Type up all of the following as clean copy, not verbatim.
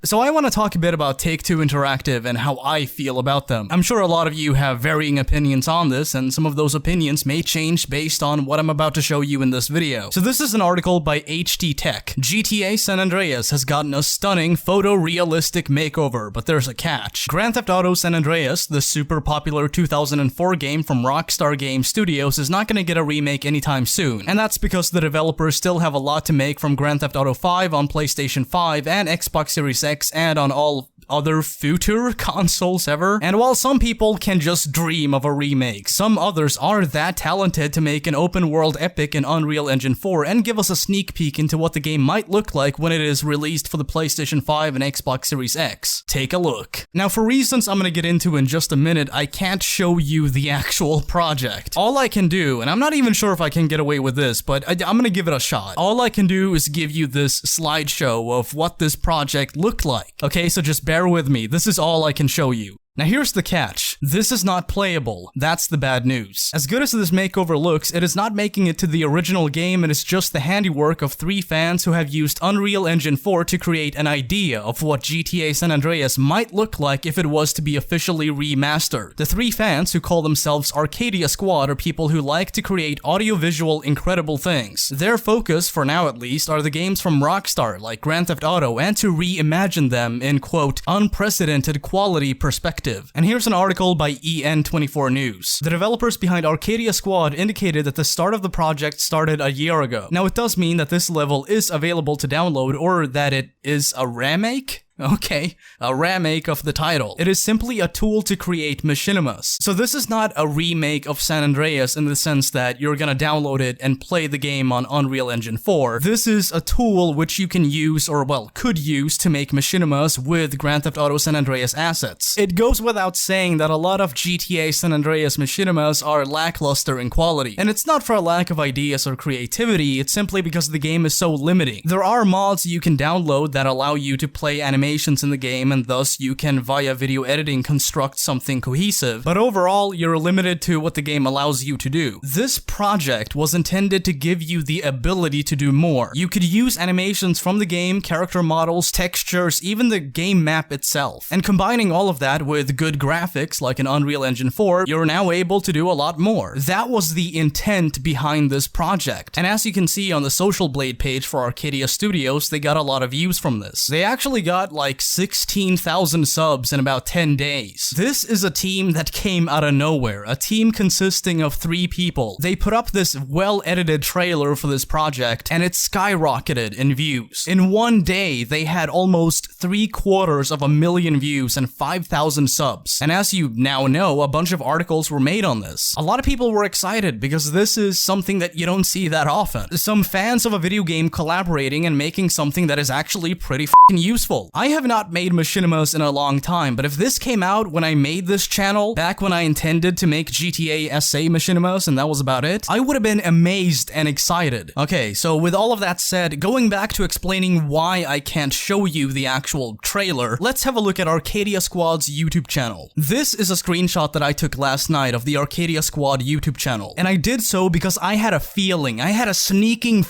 So I want to talk a bit about Take-Two Interactive and how I feel about them. I'm sure a lot of you have varying opinions on this, and some of those opinions may change based on what I'm about to show you in this video. So this is an article by HT Tech. GTA San Andreas has gotten a stunning photorealistic makeover, but there's a catch. Grand Theft Auto San Andreas, the super popular 2004 game from Rockstar Game Studios, is not going to get a remake anytime soon, and that's because the developers still have a lot to make from Grand Theft Auto 5 on PlayStation 5 and Xbox Series X and on all other future consoles ever. And while some people can just dream of a remake, some others are that talented to make an open world epic in Unreal Engine 4 and give us a sneak peek into what the game might look like when it is released for the PlayStation 5 and Xbox Series X. Take a look. Now, for reasons I'm gonna get into in just a minute, I can't show you the actual project. All I can do, and I'm not even sure if I can get away with this, but I'm gonna give it a shot. All I can do is give you this slideshow of what this project looked like. Okay, so just bear with me. This is all I can show you. Now here's the catch. This is not playable. That's the bad news. As good as this makeover looks, it is not making it to the original game, and it's just the handiwork of 3 fans who have used Unreal Engine 4 to create an idea of what GTA San Andreas might look like if it was to be officially remastered. The 3 fans, who call themselves Arcadia Squad, are people who like to create audiovisual incredible things. Their focus, for now at least, are the games from Rockstar like Grand Theft Auto, and to reimagine them in, quote, unprecedented quality perspective. And here's an article by EN24 News. The developers behind Arcadia Squad indicated that the start of the project started a year ago. Now, it does mean that this level is available to download, or that it is a remake? Okay, a remake of the title. It is simply a tool to create machinimas. So this is not a remake of San Andreas in the sense that you're gonna download it and play the game on Unreal Engine 4. This is a tool which you can use, or well, could use, to make machinimas with Grand Theft Auto San Andreas assets. It goes without saying that a lot of GTA San Andreas machinimas are lackluster in quality. And it's not for a lack of ideas or creativity, it's simply because the game is so limiting. There are mods you can download that allow you to play animations in the game, and thus you can, via video editing, construct something cohesive, but overall you're limited to what the game allows you to do. This project was intended to give you the ability to do more. You could use animations from the game, character models, textures, even the game map itself. And combining all of that with good graphics like in Unreal Engine 4, you're now able to do a lot more. That was the intent behind this project. And as you can see on the Social Blade page for Arcadia Studios, they got a lot of views from this. They actually got like 16,000 subs in about 10 days. This is a team that came out of nowhere, a team consisting of 3 people. They put up this well-edited trailer for this project, and it skyrocketed in views. In one day, they had almost 750,000 views and 5,000 subs. And as you now know, a bunch of articles were made on this. A lot of people were excited because this is something that you don't see that often. Some fans of a video game collaborating and making something that is actually pretty f***ing useful. I have not made machinimas in a long time, but if this came out when I made this channel, back when I intended to make GTA SA machinimas and that was about it, I would have been amazed and excited. Okay, so with all of that said, going back to explaining why I can't show you the actual trailer, let's have a look at Arcadia Squad's YouTube channel. This is a screenshot that I took last night of the Arcadia Squad YouTube channel, and I did so because I had a feeling, I had a sneaking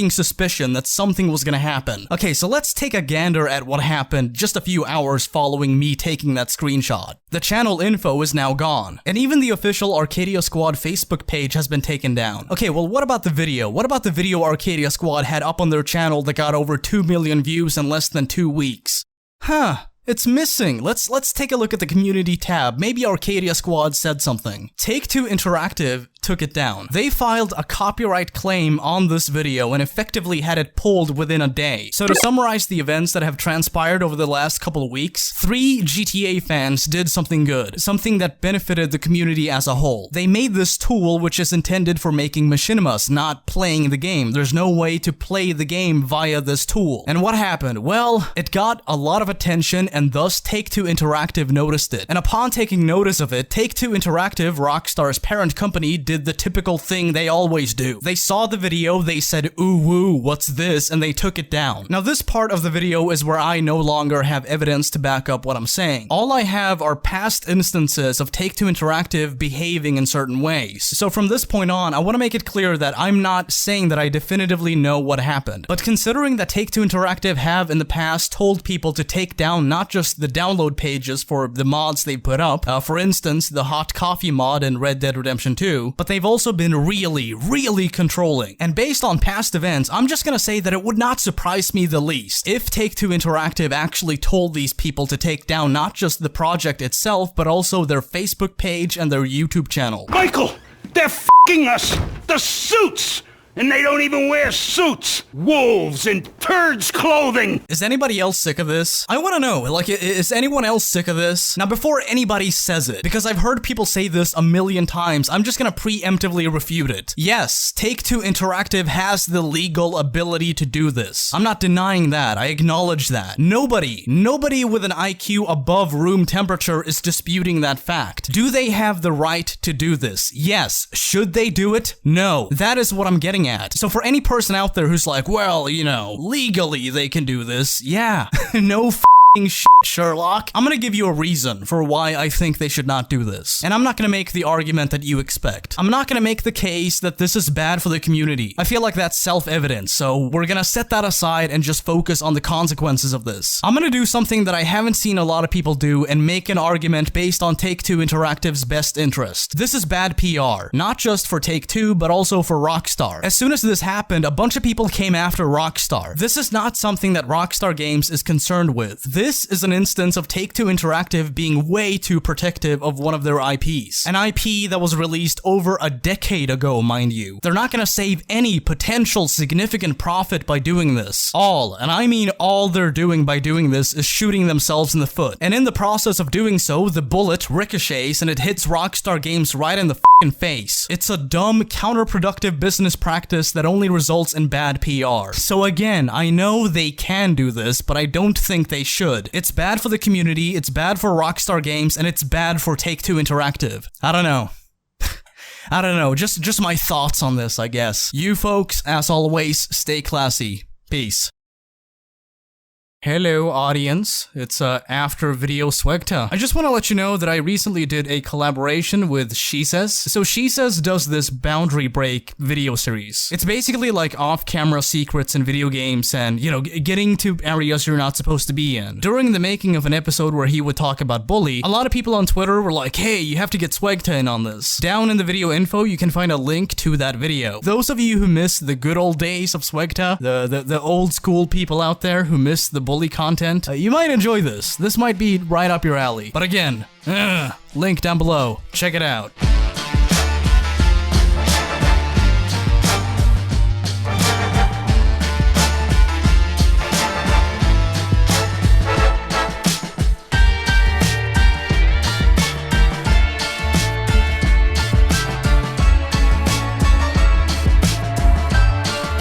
suspicion that something was gonna happen. Okay, so let's take a gander at what happened just a few hours following me taking that screenshot. The channel info is now gone, and even the official Arcadia Squad Facebook page has been taken down. Okay, well, what about the video? What about the video Arcadia Squad had up on their channel that got over 2 million views in less than 2 weeks? Huh. It's missing. Let's take a look at the community tab. Maybe Arcadia Squad said something. Take-Two Interactive took it down. They filed a copyright claim on this video and effectively had it pulled within a day. So to summarize the events that have transpired over the last couple of weeks, 3 GTA fans did something good, something that benefited the community as a whole. They made this tool which is intended for making machinimas, not playing the game. There's no way to play the game via this tool. And what happened? Well, it got a lot of attention, and thus Take-Two Interactive noticed it. And upon taking notice of it, Take-Two Interactive, Rockstar's parent company, did did the typical thing they always do. They saw the video, they said, ooh woo, what's this, and they took it down. Now this part of the video is where I no longer have evidence to back up what I'm saying. All I have are past instances of Take-Two Interactive behaving in certain ways. So from this point on, I want to make it clear that I'm not saying that I definitively know what happened. But considering that Take-Two Interactive have in the past told people to take down not just the download pages for the mods they put up, for instance, the hot coffee mod in Red Dead Redemption 2, but they've also been really controlling. And based on past events, I'm just gonna say that it would not surprise me the least if Take-Two Interactive actually told these people to take down not just the project itself, but also their Facebook page and their YouTube channel. Michael, they're f***ing us! The suits! And they don't even wear suits! Wolves in turds clothing! Is anybody else sick of this? I want to know, like, is anyone else sick of this? Now, before anybody says it, because I've heard people say this a million times, I'm just gonna preemptively refute it. Yes, Take-Two Interactive has the legal ability to do this. I'm not denying that, I acknowledge that. Nobody with an IQ above room temperature is disputing that fact. Do they have the right to do this? Yes. Should they do it? No. That is what I'm getting at. So for any person out there who's like, well, you know, legally they can do this, yeah, no shit, Sherlock. I'm gonna give you a reason for why I think they should not do this. And I'm not gonna make the argument that you expect. I'm not gonna make the case that this is bad for the community. I feel like that's self-evident, so we're gonna set that aside and just focus on the consequences of this. I'm gonna do something that I haven't seen a lot of people do and make an argument based on Take-Two Interactive's best interest. This is bad PR, not just for Take-Two, but also for Rockstar. As soon as this happened, a bunch of people came after Rockstar. This is not something that Rockstar Games is concerned with. This is an instance of Take-Two Interactive being way too protective of one of their IPs. An IP that was released over a decade ago, mind you. They're not gonna save any potential significant profit by doing this. All, and I mean all they're doing by doing this is shooting themselves in the foot. And in the process of doing so, the bullet ricochets and it hits Rockstar Games right in the f***ing face. It's a dumb, counterproductive business practice that only results in bad PR. So again, I know they can do this, but I don't think they should. It's bad for the community, it's bad for Rockstar Games, and it's bad for Take-Two Interactive. I don't know. I don't know, just my thoughts on this, I guess. You folks, as always, stay classy. Peace. Hello audience, it's after video SWEGTA. I just want to let you know that I recently did a collaboration with She Says. So She Says does this boundary break video series. It's basically like off-camera secrets in video games and, you know, getting to areas you're not supposed to be in. During the making of an episode where he would talk about Bully, a lot of people on Twitter were like, hey, you have to get SWEGTA in on this. Down in the video info, you can find a link to that video. Those of you who miss the good old days of SWEGTA, the old school people out there who miss the Bully content, you might enjoy this. This might be right up your alley. But again, link down below. Check it out.